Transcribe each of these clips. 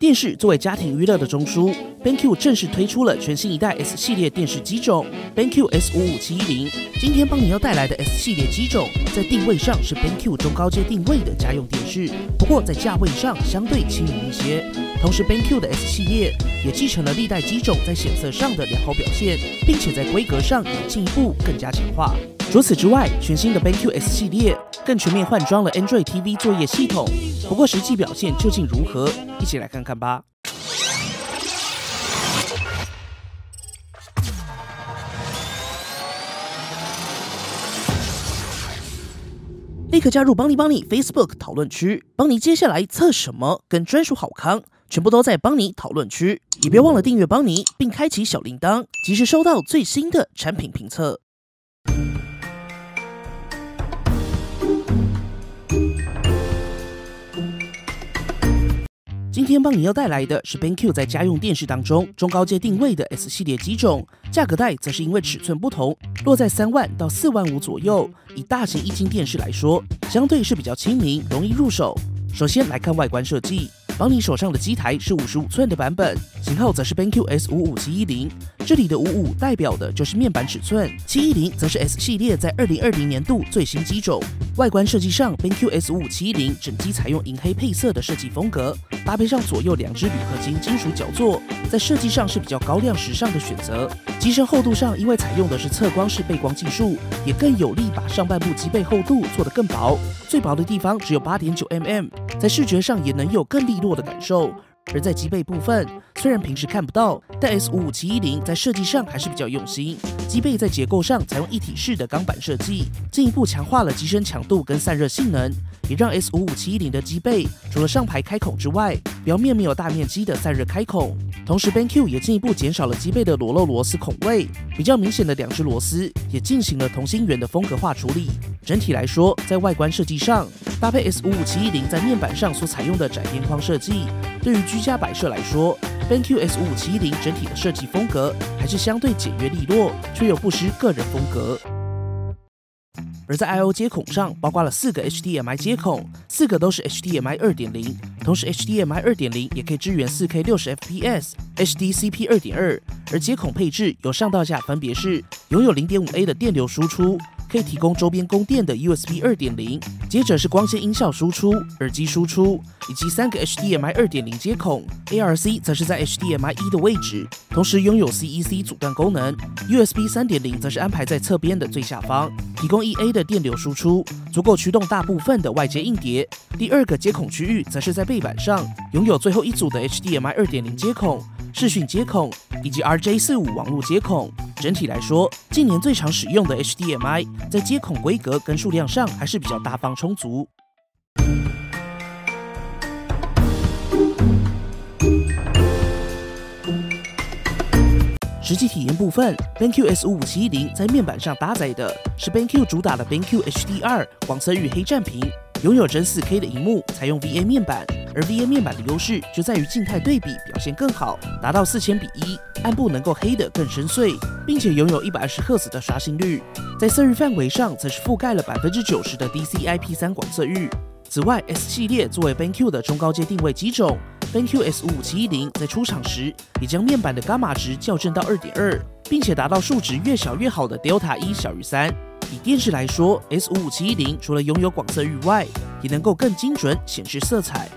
电视作为家庭娱乐的中枢 ，BenQ 正式推出了全新一代 S 系列电视机种 BenQ S55710。今天帮你要带来的 S 系列机种，在定位上是 BenQ 中高阶定位的家用电视，不过在价位上相对亲民一些。同时 ，BenQ 的 S 系列也继承了历代机种在显色上的良好表现，并且在规格上也进一步更加强化。除此之外，全新的 BenQ S 系列更全面换装了 Android TV 作业系统。不过实际表现究竟如何，一起来看看吧。立刻加入邦尼 Facebook 讨论区，邦尼接下来测什么跟专属好康，全部都在邦尼讨论区。也别忘了订阅邦尼，并开启小铃铛，及时收到最新的产品评测。今天帮你要带来的是 BenQ 在家用电视当中中高阶定位的 S 系列机种，价格带则是因为尺寸不同，落在3万到4万5左右。以大型液晶电视来说，相对是比较亲民，容易入手。首先来看外观设计，邦尼手上的机台是55寸的版本，型号则是 BenQ S55710。这里的55代表的就是面板尺寸，710则是 S 系列在2020年度最新机种。外观设计上 ，BenQ S55710整机采用银黑配色的设计风格，搭配上左右2只铝合金金属角座，在设计上是比较高亮时尚的选择。机身厚度上，因为采用的是侧光式背光技术，也更有力把上半部机背厚度做得更薄，最薄的地方只有8.9mm， 在视觉上也能有更利落的感受。而在机背部分，虽然平时看不到，但 S55710在设计上还是比较用心。机背在结构上采用一体式的钢板设计，进一步强化了机身强度跟散热性能，也让 S55710的机背除了上排开孔之外，表面没有大面积的散热开孔。同时 BenQ 也进一步减少了机背的裸露螺丝孔位，比较明显的2只螺丝也进行了同心圆的风格化处理。整体来说，在外观设计上，搭配 S55710在面板上所采用的窄边框设计，对于居家摆设来说 ，BenQ S55710整体的设计风格还是相对简约利落，却又不失个人风格。而在 I/O 接孔上，包括了4个 HDMI 接孔，4个都是 HDMI 2.0， 同时 HDMI 2.0 也可以支援 4K 60fps、HDCP 2.2， 而接孔配置由上到下分别是拥有 0.5A 的电流输出，可以提供周边供电的 USB 2.0， 接着是光纤音效输出、耳机输出，以及3个 HDMI 2.0 接孔 ，ARC 则是在 HDMI 1的位置，同时拥有 CEC 阻断功能 ，USB 3.0 则是安排在侧边的最下方，提供 1A 的电流输出，足够驱动大部分的外接硬碟。第2个接孔区域则是在背板上，拥有最后一组的 HDMI 2.0 接孔、视讯接孔以及 RJ45 网络接孔。整体来说，近年最常使用的 HDMI 在接孔规格跟数量上还是比较大方充足。实际体验部分 ，BenQ S55710在面板上搭载的是 BenQ 主打的 BenQ HDR 广色域黑占屏，拥有真 4K 的萤幕，采用 VA 面板。而 VA 面板的优势就在于静态对比表现更好，达到4000:1，暗部能够黑得更深邃，并且拥有120Hz 的刷新率。在色域范围上，则是覆盖了90%的 DCI-P3 广色域。此外 ，S 系列作为 BenQ 的中高阶定位机种 ，BenQ S55710在出厂时也将面板的伽马值校正到 2.2， 并且达到数值越小越好的 Delta 1小于3。以电视来说 ，S55710除了拥有广色域外，也能够更精准显示色彩。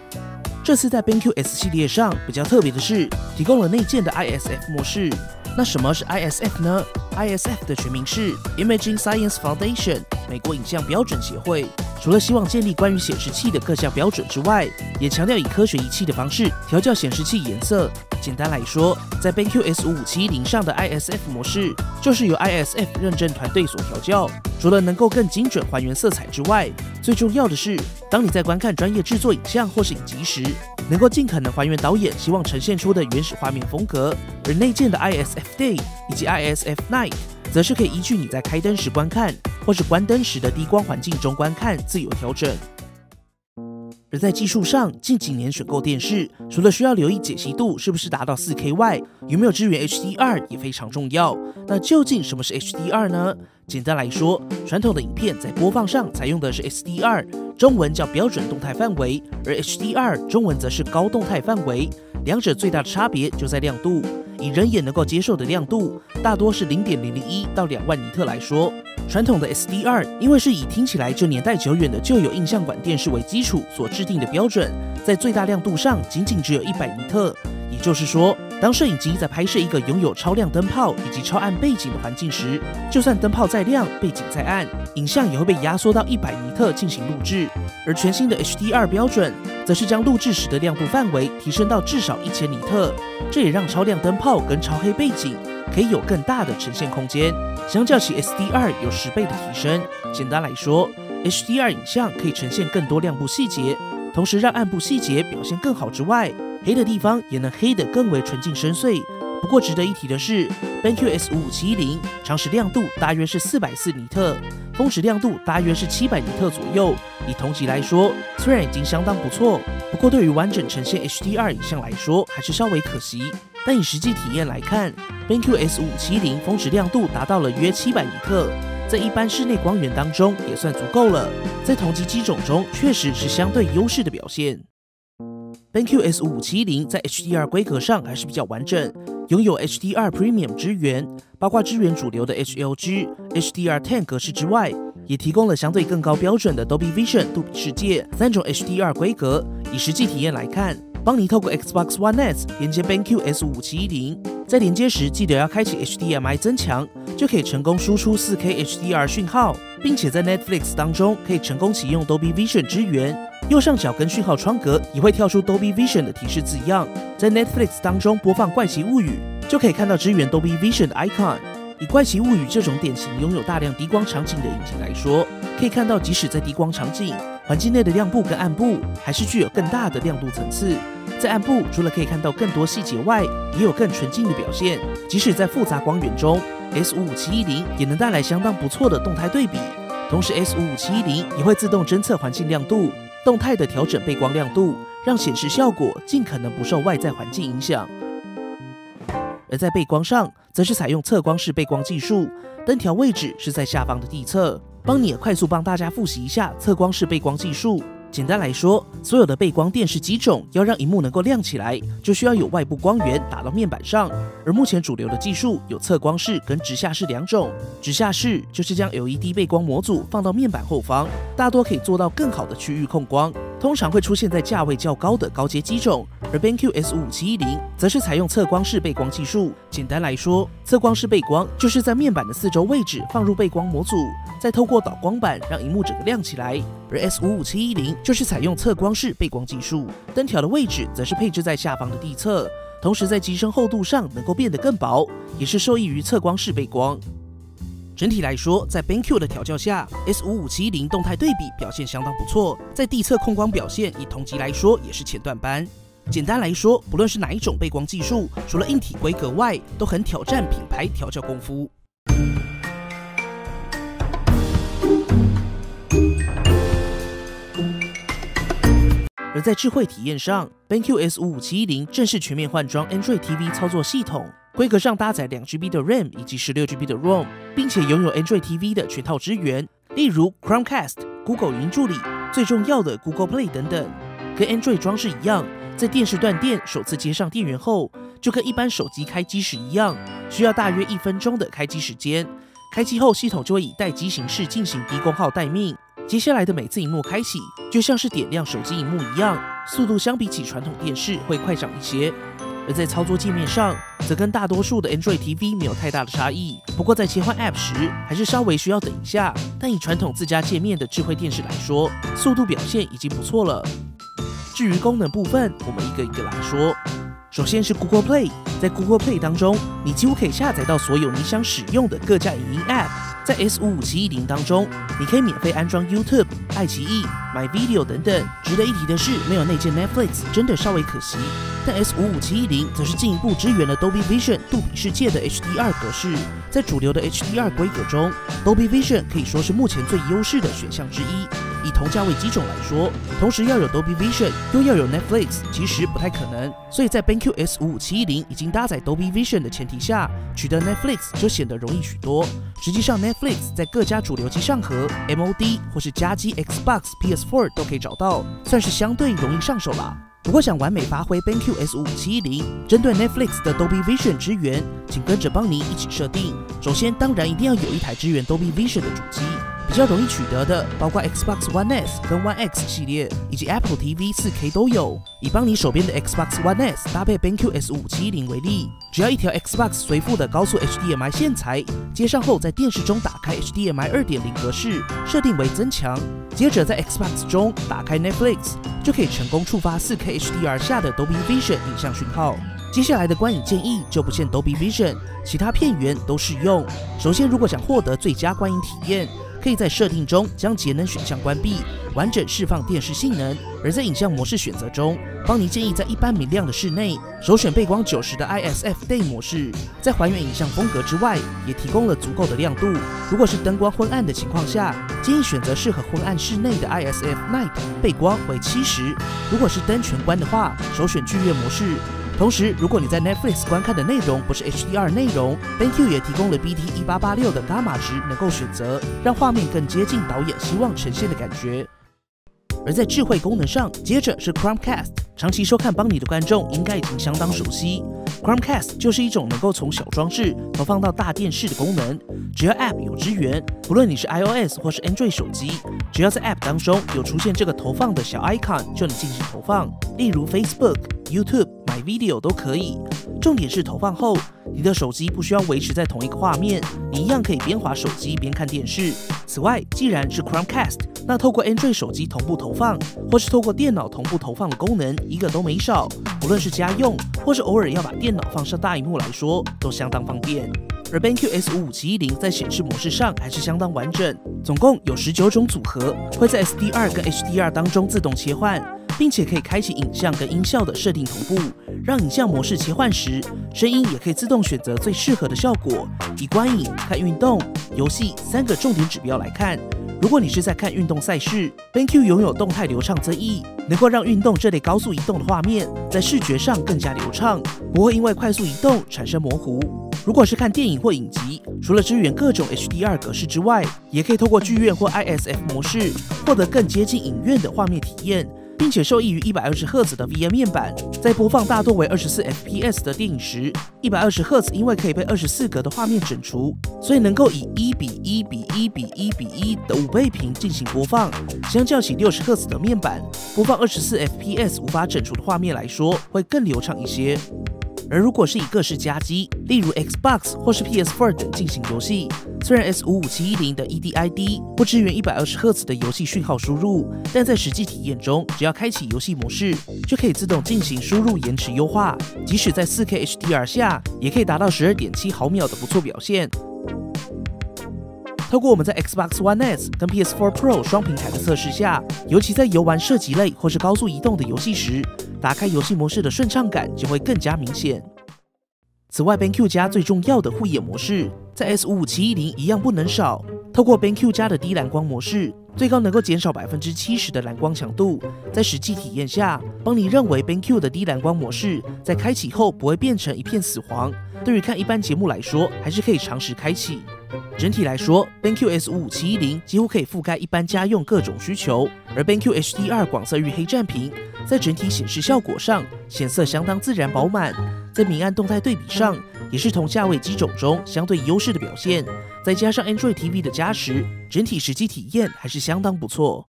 这次在 BenQ S 系列上比较特别的是，提供了内建的 ISF 模式。那什么是 ISF 呢？ ISF 的全名是 Imaging Science Foundation， 美国影像标准协会。除了希望建立关于显示器的各项标准之外，也强调以科学仪器的方式调校显示器颜色。简单来说，在 BenQ S55710上的 ISF 模式，就是由 ISF 认证团队所调校。除了能够更精准还原色彩之外，最重要的是，当你在观看专业制作影像或是影集时，能够尽可能还原导演希望呈现出的原始画面风格。而内建的 ISF Day 以及 ISF Night， 则是可以依据你在开灯时观看，或是关灯时的低光环境中观看自由调整。而在技术上，近几年选购电视，除了需要留意解析度是不是达到 4K 外，有没有支援 HDR 也非常重要。那究竟什么是 HDR 呢？简单来说，传统的影片在播放上采用的是 SDR， 中文叫标准动态范围，而 HDR 中文则是高动态范围。两者最大的差别就在亮度。以人眼能够接受的亮度，大多是0.001到2万尼特来说。传统的 SDR 因为是以听起来就年代久远的旧有映像管电视为基础所制定的标准，在最大亮度上仅只有100尼特。也就是说，当摄影机在拍摄一个拥有超亮灯泡以及超暗背景的环境时，就算灯泡再亮，背景再暗，影像也会被压缩到100尼特进行录制。而全新的 HDR 标准，则是将录制时的亮度范围提升到至少1000尼特，这也让超亮灯泡跟超黑背景可以有更大的呈现空间，相较起 SDR 有10倍的提升。简单来说 ，HDR 影像可以呈现更多亮部细节，同时让暗部细节表现更好之外，黑的地方也能黑得更为纯净深邃。不过值得一提的是 ，BenQ S5570 常时亮度大约是440尼特，峰值亮度大约是700尼特左右。以同级来说，虽然已经相当不错，不过对于完整呈现 HDR 影像来说，还是稍微可惜。但以实际体验来看 ，BenQ S5570 峰值亮度达到了约700尼特，在一般室内光源当中也算足够了，在同级机种中确实是相对优势的表现。BenQ S5570 在 HDR 规格上还是比较完整，拥有 HDR Premium 支援，包括支援主流的 HLG、HDR10 格式之外，也提供了相对更高标准的 Dolby Vision 杜比世界3种 HDR 规格。以实际体验来看，邦尼透过 Xbox One S 连接 BenQ S5570，在连接时记得要开启 HDMI 增强，就可以成功输出 4K HDR 讯号，并且在 Netflix 当中可以成功启用 Dolby Vision 支援。右上角跟讯号窗格也会跳出 Dolby Vision 的提示字样，在 Netflix 当中播放《怪奇物语》，就可以看到支援 Dolby Vision 的 icon。以《怪奇物语》这种典型拥有大量低光场景的影集来说，可以看到即使在低光场景，环境内的亮部跟暗部还是具有更大的亮度层次。在暗部除了可以看到更多细节外，也有更纯净的表现。即使在复杂光源中 ，S55710也能带来相当不错的动态对比。同时 ，S55710也会自动侦测环境亮度，动态的调整背光亮度，让显示效果尽可能不受外在环境影响。而在背光上，则是采用测光式背光技术，灯条位置是在下方的地侧。邦尼也快速帮大家复习一下测光式背光技术。简单来说，所有的背光电视机种要让萤幕能够亮起来，就需要有外部光源打到面板上。而目前主流的技术有测光式跟直下式两种。直下式就是将 LED 背光模组放到面板后方，大多可以做到更好的区域控光，通常会出现在价位较高的高阶机种。而 BenQ S5710 则是采用测光式背光技术。简单来说，测光式背光就是在面板的四周位置放入背光模组，再透过导光板让萤幕整个亮起来。而 S55710 就是采用测光式背光技术，灯条的位置则是配置在下方的地侧，同时在机身厚度上能够变得更薄，也是受益于测光式背光。整体来说，在 BenQ 的调教下 ，S55710 动态对比表现相当不错，在地侧控光表现以同级来说也是前段班。简单来说，不论是哪一种背光技术，除了硬体规格外，都很挑战品牌调教功夫。而在智慧体验上 ，BenQ S5570正式全面换装 Android TV 操作系统，规格上搭载2GB 的 RAM 以及16GB 的 ROM， 并且拥有 Android TV 的全套支援，例如 Chromecast、Google 语音助理，最重要的 Google Play 等等。跟 Android 装置一样，在电视断电首次接上电源后，就跟一般手机开机时一样，需要大约1分钟的开机时间。开机后，系统就会以待机形式进行低功耗待命。接下来的每次萤幕开启，就像是点亮手机萤幕一样，速度相比起传统电视会快上一些。而在操作界面上，则跟大多数的 Android TV 没有太大的差异。不过在切换 App 时，还是稍微需要等一下。但以传统自家界面的智慧电视来说，速度表现已经不错了。至于功能部分，我们一个一个来说。首先是 Google Play， 在 Google Play 当中，你几乎可以下载到所有你想使用的各家影音 App。在 S55710 当中，你可以免费安装 YouTube、爱奇艺、My Video 等等。值得一提的是，没有内建 Netflix 真的稍微可惜。但 S55710 则是进一步支援了 Dolby Vision 杜比世界的 HDR 格式。在主流的 HDR 规格中 ，Dolby Vision 可以说是目前最优势的选项之一。以同价位机种来说，同时要有 Dolby Vision 又要有 Netflix， 其实不太可能。所以在 BenQ S5570 已经搭载 Dolby Vision 的前提下，取得 Netflix 就显得容易许多。实际上 Netflix 在各家主流机上盒、MOD 或是家机 Xbox、PS4 都可以找到，算是相对容易上手啦。如果想完美发挥 BenQ S5710 针对 Netflix 的 Dolby Vision 支援，请跟着邦尼一起设定。首先，当然一定要有一台支援 Dolby Vision 的主机。比较容易取得的，包括 Xbox One S 跟 One X 系列，以及 Apple TV 4K 都有。以邦尼手边的 Xbox One S 搭配 BenQ S5710为例，只要一条 Xbox 随附的高速 HDMI 线材，接上后在电视中打开 HDMI 2.0 格式，设定为增强，接着在 Xbox 中打开 Netflix， 就可以成功触发 4K HDR 下的 Dolby Vision 影像讯号。接下来的观影建议就不限 Dolby Vision， 其他片源都适用。首先，如果想获得最佳观影体验，可以在设定中将节能选项关闭，完整释放电视性能。而在影像模式选择中，邦尼建议在一般明亮的室内，首选背光90的 ISF Day 模式。在还原影像风格之外，也提供了足够的亮度。如果是灯光昏暗的情况下，建议选择适合昏暗室内的 ISF Night， 背光为70。如果是灯全关的话，首选剧院模式。同时，如果你在 Netflix 观看的内容不是 HDR 内容 ，BenQ 也提供了 BT1886 的伽马值能够选择，让画面更接近导演希望呈现的感觉。而在智慧功能上，接着是 Chromecast， 长期收看邦尼的观众应该已经相当熟悉。Chromecast 就是一种能够从小装置投放到大电视的功能，只要 App 有支援，不论你是 iOS 或是 Android 手机，只要在 App 当中有出现这个投放的小 icon， 就能进行投放，例如 Facebook、YouTube、My Video 都可以。重点是投放后，你的手机不需要维持在同一个画面，你一样可以边滑手机边看电视。此外，既然是 Chromecast， 那透过 Android 手机同步投放，或是透过电脑同步投放的功能，一个都没少。不论是家用，或是偶尔要把电脑放上大萤幕来说，都相当方便。而 BenQ S5710在显示模式上还是相当完整，总共有19种组合，会在 SD2 跟 HDR 当中自动切换，并且可以开启影像跟音效的设定同步，让影像模式切换时，声音也可以自动选择最适合的效果。以观影、看运动、游戏3个重点指标来看，如果你是在看运动赛事 ，BenQ 拥有动态流畅增益，能够让运动这类高速移动的画面在视觉上更加流畅，不会因为快速移动产生模糊。如果是看电影或影集，除了支援各种 HDR 格式之外，也可以透过剧院或 ISF 模式获得更接近影院的画面体验，并且受益于120赫兹的 VM 面板，在播放大多为24 FPS 的电影时，120赫兹因为可以被24格的画面整除，所以能够以1:1:1:1:1:1的5倍屏进行播放。相较起60赫兹的面板，播放24 FPS 无法整除的画面来说，会更流畅一些。而如果是以各式家机，例如 Xbox 或是 PS4 等进行游戏，虽然 S5710 的 EDID 不支援120赫兹的游戏讯号输入，但在实际体验中，只要开启游戏模式，就可以自动进行输入延迟优化，即使在 4K HDR 下，也可以达到 12.7 毫秒的不错表现。透过我们在 Xbox One S 跟 PS4 Pro 双平台的测试下，尤其在游玩射击类或是高速移动的游戏时，打开游戏模式的顺畅感就会更加明显。此外 ，BenQ 加最重要的护眼模式，在 S5710一样不能少。透过 BenQ 加的低蓝光模式，最高能够减少 70% 的蓝光强度。在实际体验下，邦尼认为 BenQ 的低蓝光模式在开启后不会变成一片死黄，对于看一般节目来说，还是可以长时开启。整体来说 ，BenQ S5710几乎可以覆盖一般家用各种需求，而 BenQ HDR 广色域黑占屏在整体显示效果上显色相当自然饱满，在明暗动态对比上也是同价位机种中相对优势的表现。再加上 Android TV 的加持，整体实际体验还是相当不错。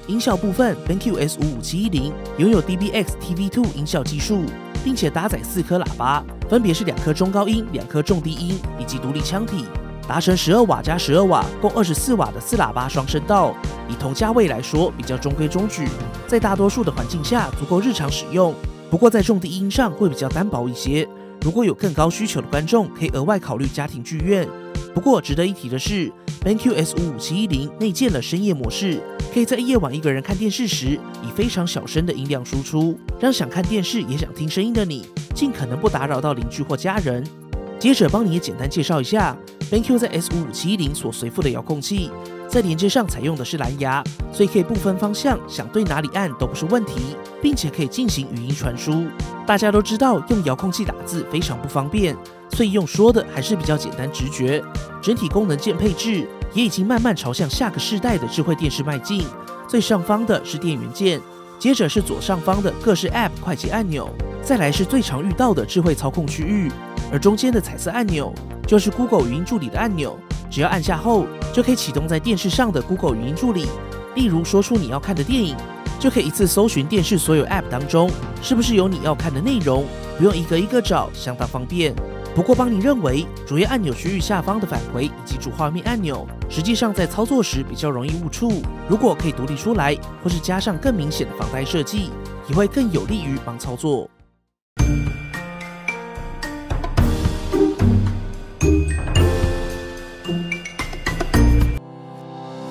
音效部分 ，BenQ S5710拥有 DBX TV2 音效技术，并且搭载4颗喇叭，分别是2颗中高音、2颗重低音以及独立腔体。达成12瓦加12瓦，共24瓦的4喇叭双声道，以同价位来说比较中规中矩，在大多数的环境下足够日常使用。不过在重低音上会比较单薄一些，如果有更高需求的观众，可以额外考虑家庭剧院。不过值得一提的是 ，BenQ S5710内建了深夜模式，可以在夜晚一个人看电视时，以非常小声的音量输出，让想看电视也想听声音的你，尽可能不打扰到邻居或家人。接着帮你也简单介绍一下 BenQ 在 S5710所随附的遥控器，在连接上采用的是蓝牙，所以可以不分方向，想对哪里按都不是问题，并且可以进行语音传输。大家都知道用遥控器打字非常不方便，所以用说的还是比较简单直觉。整体功能键配置也已经慢慢朝向下个世代的智慧电视迈进。最上方的是电源键，接着是左上方的各式 App 快捷按钮，再来是最常遇到的智慧操控区域，而中间的彩色按钮就是 Google 语音助理的按钮，只要按下后就可以启动在电视上的 Google 语音助理。例如说出你要看的电影，就可以一次搜寻电视所有 App 当中是不是有你要看的内容，不用一个一个找，相当方便。不过邦尼认为主页按钮区域下方的返回以及主画面按钮，实际上在操作时比较容易误触，如果可以独立出来，或是加上更明显的防呆设计，也会更有利于盲操作。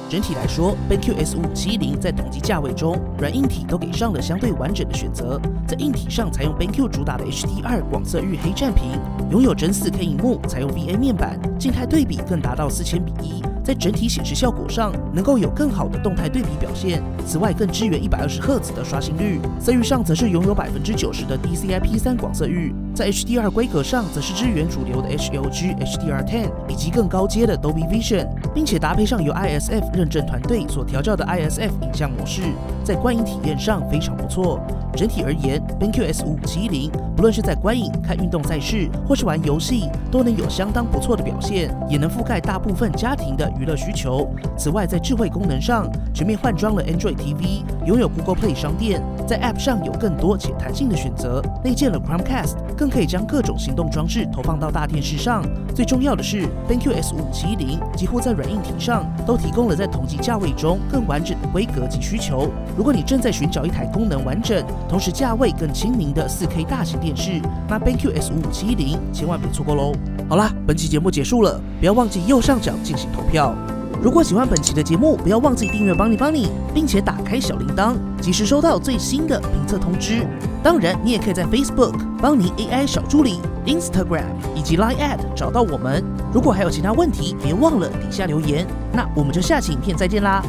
整体来说 ，BenQ S570在同级价位中，软硬体都给上了相对完整的选择。在硬体上，采用 BenQ 主打的 HDR 广色域黑占屏，拥有真 4K 萤幕，采用 VA 面板，静态对比更达到4000:1。在整体显示效果上，能够有更好的动态对比表现。此外，更支援120赫兹的刷新率。色域上则是拥有90%的 DCI-P3 广色域。在 HDR 规格上，则是支援主流的 HLG HDR10 以及更高阶的 Dolby Vision， 并且搭配上由 ISF 认证团队所调教的 ISF 影像模式，在观影体验上非常不错。整体而言 ，BenQ S570不论是在观影、看运动赛事，或是玩游戏，都能有相当不错的表现，也能覆盖大部分家庭的娱乐需求。此外，在智慧功能上，全面换装了 Android TV， 拥有 Google Play 商店，在 App 上有更多且弹性的选择，内建了 Chromecast， 更可以将各种行动装置投放到大电视上。最重要的是 ，BenQ S570几乎在软硬体上都提供了在同级价位中更完整的规格及需求。如果你正在寻找一台功能完整，同时价位更亲民的 4K 大型电视，那 BenQ S570千万别错过喽！好啦，本期节目结束了，不要忘记右上角进行投票。如果喜欢本期的节目，不要忘记订阅邦尼，并且打开小铃铛，及时收到最新的评测通知。当然，你也可以在 Facebook 邦尼 AI 小助理、Instagram 以及 Line@ 找到我们。如果还有其他问题，别忘了底下留言。那我们就下期影片再见啦！